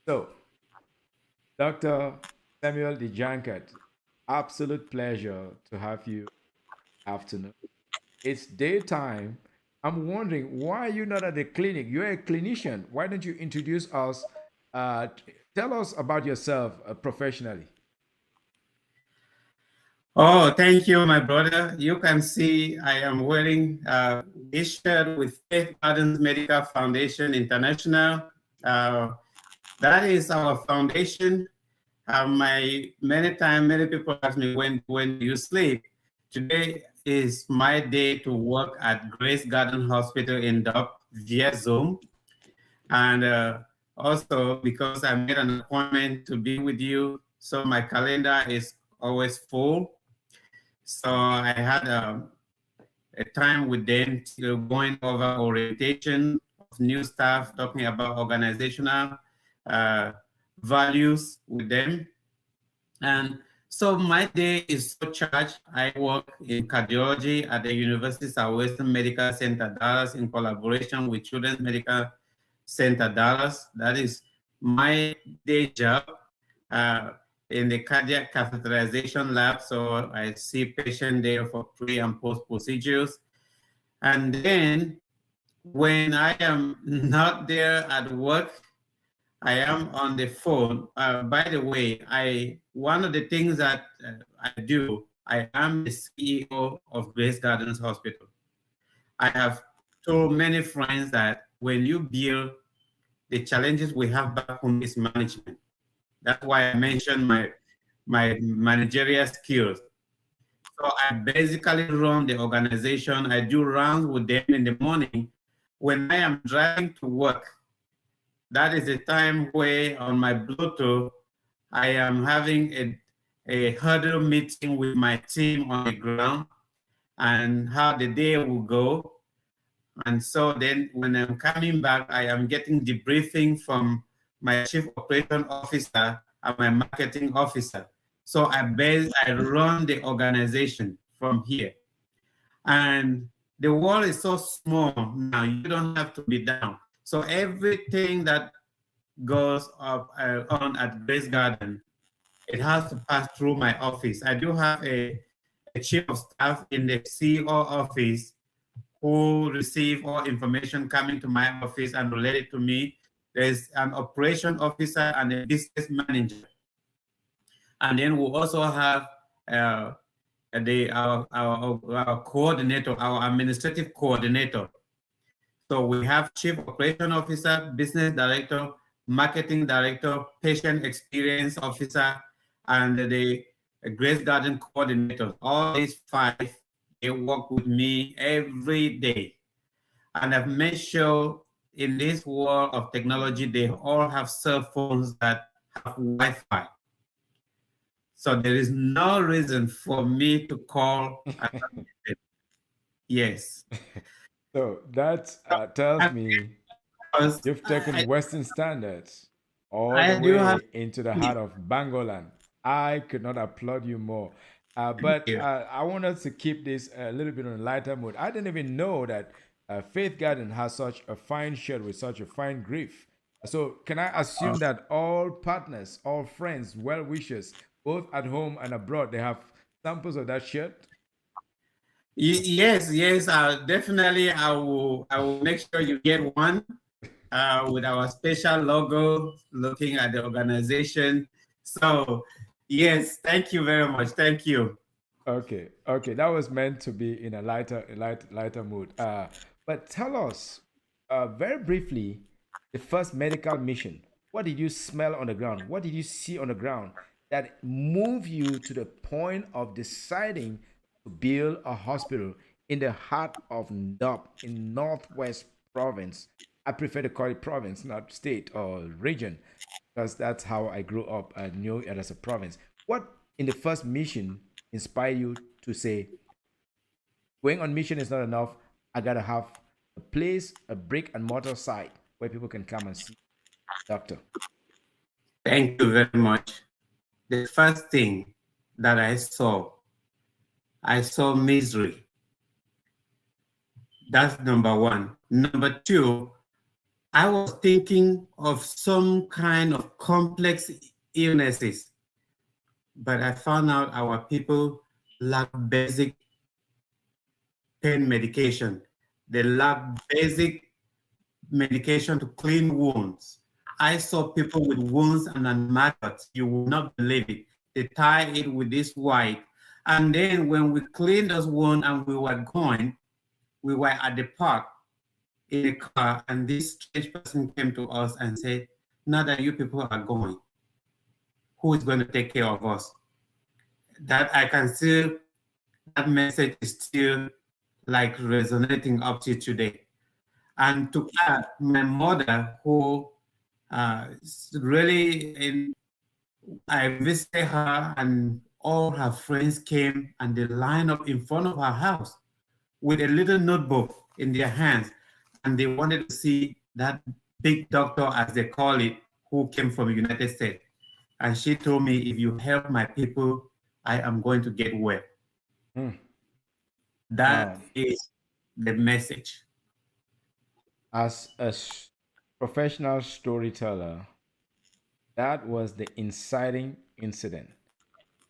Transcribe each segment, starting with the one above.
So, Dr. Samuel Dijankat, absolute pleasure to have you afternoon. It's daytime. I'm wondering why you're not at the clinic. You're a clinician. Why don't you introduce us? Tell us about yourself professionally. Oh, thank you, my brother. You can see I am wearing this shirt with Faith Gardens Medical Foundation International. Uh, that is our foundation. Many people ask me when do you sleep. Today is my day to work at Grace Garden Hospital in Dub via Zoom, and also because I made an appointment to be with you, so my calendar is always full. So I had a time with them going over orientation of new staff, talking about organizational uh, values with them. And so my day is so charged. I work in cardiology at the University Southwestern Medical Center Dallas in collaboration with Children's Medical Center Dallas. That is my day job uh, in the cardiac catheterization lab. So I see patients there for pre and post procedures. And then when I am not there at work, I am on the phone. By the way, I one of the things that I do, I am the CEO of Grace Gardens Hospital. I have told many friends that when you build, the challenges we have back home is management. That's why I mentioned my managerial skills. So I basically run the organization. I do rounds with them in the morning. When I am driving to work, that is the time where on my Bluetooth, I am having a huddle meeting with my team on the ground and how the day will go. And so then when I'm coming back, I am getting debriefing from my chief operation officer and my marketing officer. So I run the organization from here. And the world is so small now, you don't have to be down. So everything that goes up on at Grace Garden, it has to pass through my office. I do have a chief of staff in the CEO office who receive all information coming to my office and relate it to me. There's an operation officer and a business manager. And then we also have uh, our coordinator, our administrative coordinator. So we have chief operation officer, business director, marketing director, patient experience officer, and the Grace Garden coordinator. All these five, they work with me every day. And I've made sure in this world of technology, they all have cell phones that have Wi-Fi. So there is no reason for me to call. Yes. So that tells And me because you've taken Western standards all the I do have way into the heart of Bangolan. I could not applaud you more. But here. I want us to keep this a little bit on a lighter mood. I didn't even know that Faith Garden has such a fine shirt with such a fine grief. So, can I assume that all partners, all friends, well wishers, both at home and abroad, they have samples of that shirt? Yes, yes, definitely. I will make sure you get one with our special logo, looking at the organization. So, yes, thank you very much. Thank you. Okay, okay, that was meant to be in a lighter mood. But tell us, very briefly, the first medical mission. What did you smell on the ground? What did you see on the ground that moved you to the point of deciding to build a hospital in the heart of Ndop in Northwest Province? I prefer to call it province, not state or region, because that's how I grew up. I knew it as a province. What in the first mission inspired you to say, going on mission is not enough? I gotta have a place, a brick and mortar site where people can come and see doctor. Thank you very much. The first thing that I saw misery. That's number one. Number two, I was thinking of some kind of complex illnesses, but I found out our people lack basic pain medication. They lack basic medication to clean wounds. I saw people with wounds and maggots. You will not believe it. They tie it with this white. And then when we cleaned those wounds and we were going, we were at the park in a car, and this strange person came to us and said, now that you people are going, who is going to take care of us? That I can still, that message is still like resonating up to today. And to add, my mother, who really, I visited her, and all her friends came and they lined up in front of her house with a little notebook in their hands, and they wanted to see that big doctor, as they call it, who came from the United States. And she told me, if you help my people, I am going to get well. Mm. That Wow. is the message. As a professional storyteller, that was the inciting incident.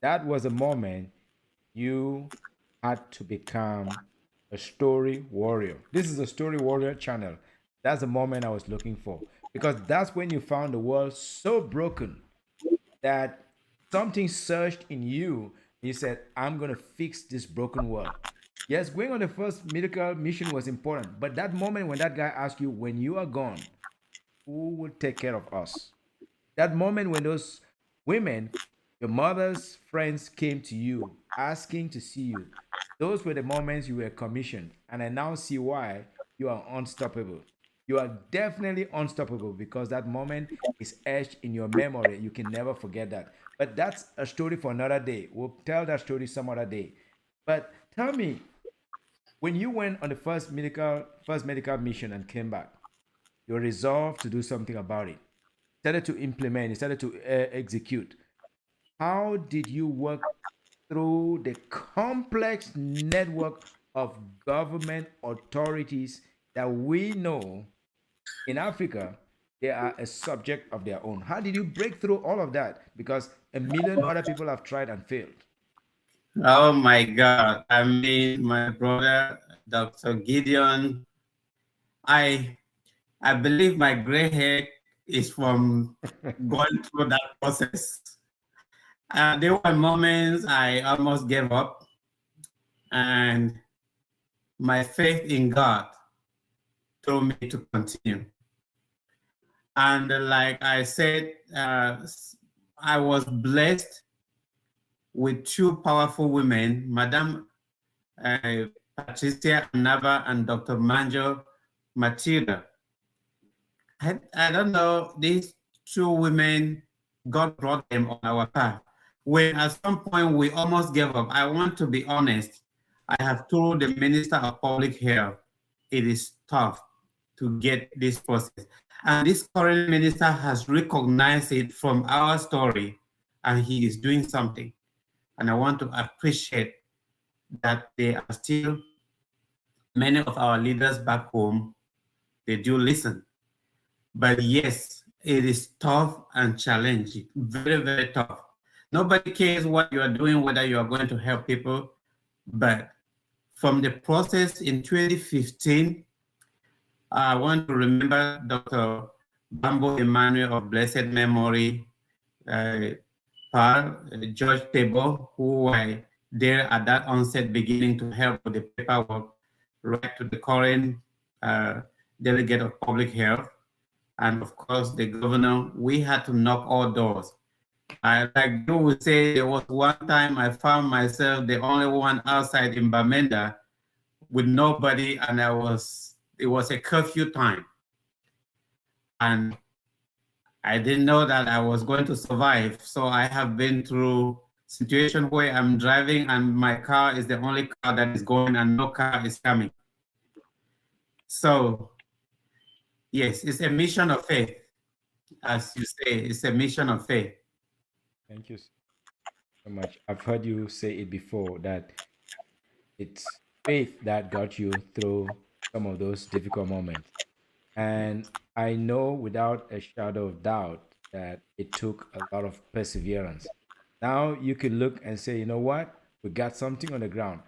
That was a moment you had to become a story warrior. This is a story warrior channel. That's the moment I was looking for, because that's when you found the world so broken that something surged in you. You said, I'm going to fix this broken world. Yes, going on the first medical mission was important, but that moment when that guy asked you, when you are gone, who will take care of us? That moment when those women, your mother's friends, came to you asking to see you, those were the moments you were commissioned. And I now see why you are unstoppable. You are definitely unstoppable because that moment is etched in your memory. You can never forget that. But that's a story for another day. We'll tell that story some other day. But tell me, when you went on the first medical mission and came back, you resolved to do something about it, started to implement, you started to execute. How did you work through the complex network of government authorities that we know in Africa? They are a subject of their own. How did you break through all of that? Because a million other people have tried and failed. Oh my God. I mean, my brother, Dr. Gideon, I I believe my gray hair is from going through that process. There were moments I almost gave up, and my faith in God told me to continue. And like I said, I was blessed with two powerful women, Madame Patricia Nava and Dr. Manjo Matilda. I don't know, these two women, God brought them on our path. When at some point we almost gave up, I want to be honest, I have told the Minister of Public Health, it is tough to get this process. And this current minister has recognized it from our story, and he is doing something. And I want to appreciate that they are still, many of our leaders back home, they do listen. But yes, it is tough and challenging, very, very tough. Nobody cares what you are doing, whether you are going to help people. But from the process in 2015, I want to remember Dr. Bambo Emmanuel of blessed memory, George Tebo, who were there at that onset beginning to help with the paperwork, right to the current delegate of public health, and of course the governor. We had to knock all doors. Like you would say, there was one time I found myself the only one outside in Bamenda with nobody, and it was a curfew time. And I didn't know that I was going to survive. So I have been through situation where I'm driving and my car is the only car that is going and no car is coming. So yes, it's a mission of faith. As you say, it's a mission of faith. Thank you so much. I've heard you say it before that it's faith that got you through some of those difficult moments. And I know without a shadow of doubt that it took a lot of perseverance. Now you can look and say, you know what? We got something on the ground.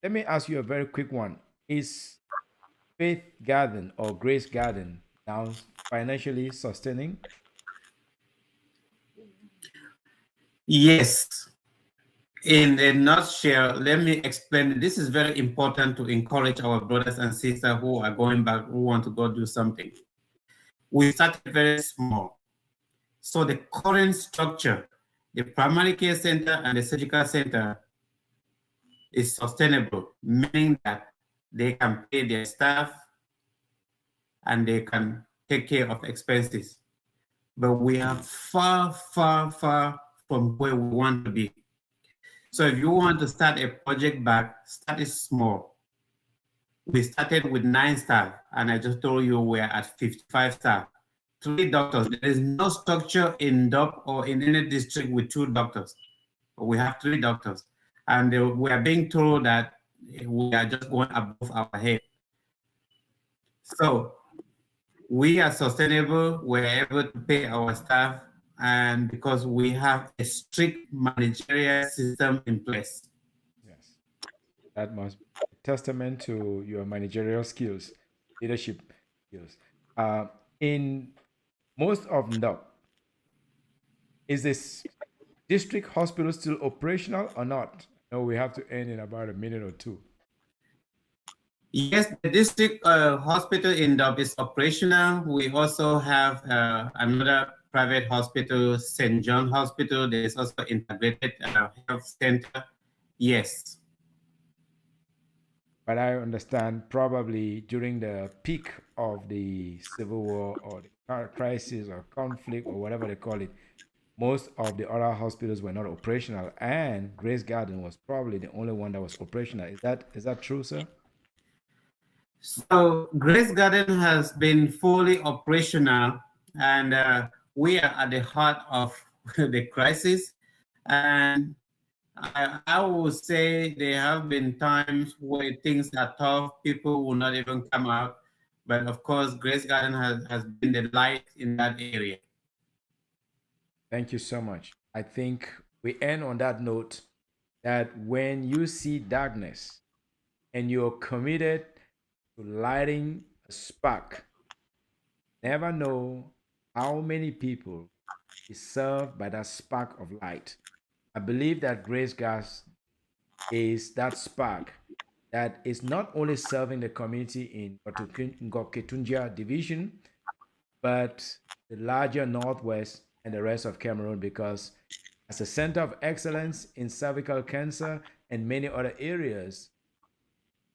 Let me ask you a very quick one. Is Faith Garden or Grace Garden now financially sustaining? Yes. In a nutshell, let me explain. This is very important to encourage our brothers and sisters who are going back, who want to go do something. We started very small. So the current structure, the primary care center and the surgical center, is sustainable, meaning that they can pay their staff and they can take care of expenses. But we are far, far, far from where we want to be. So if you want to start a project back, start it small. We started with 9 staff, and I just told you we're at 55 staff. 3 doctors. There is no structure in DOP or in any district with 2 doctors. We have 3 doctors. And we are being told that we are just going above our head. So we are sustainable. We're able to pay our staff, and because we have a strict managerial system in place. Yes. That must be a testament to your managerial skills, leadership skills. In most of NDOP, is this district hospital still operational or not? No, we have to end in about a minute or two. Yes, the district hospital in Dub is operational. We also have another private hospital, St. John Hospital. There is also integrated health center. Yes. But I understand probably during the peak of the civil war or the crisis or conflict or whatever they call it, most of the other hospitals were not operational, and Grace Garden was probably the only one that was operational. Is that true, sir? So Grace Garden has been fully operational, and we are at the heart of the crisis. And I would say there have been times where things are tough, people will not even come out. But of course, Grace Garden has been the light in that area. Thank you so much. I think we end on that note that when you see darkness and you're committed to lighting a spark, never know how many people is served by that spark of light. I believe that Grace Gas is that spark that is not only serving the community in Ngoketunjia division, but the larger Northwest and the rest of Cameroon, because as a center of excellence in cervical cancer and many other areas,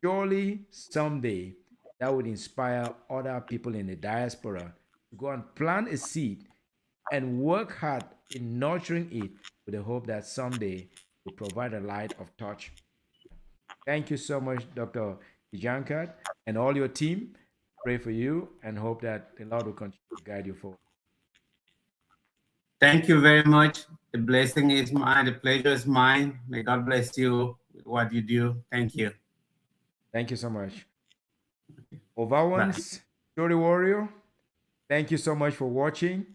surely someday that would inspire other people in the diaspora to go and plant a seed and work hard in nurturing it with the hope that someday will provide a light of touch. Thank you so much, Dr. Dijankat, and all your team. Pray for you and hope that the Lord will continue to guide you forward. Thank you very much. The blessing is mine. The pleasure is mine. May God bless you with what you do. Thank you. Thank you so much. Bye. Ovawans, Story Warrior, thank you so much for watching.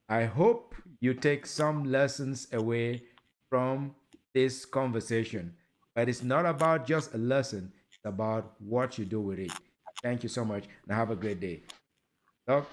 I hope you take some lessons away from this conversation. But it's not about just a lesson, it's about what you do with it. Thank you so much and have a great day. Doc?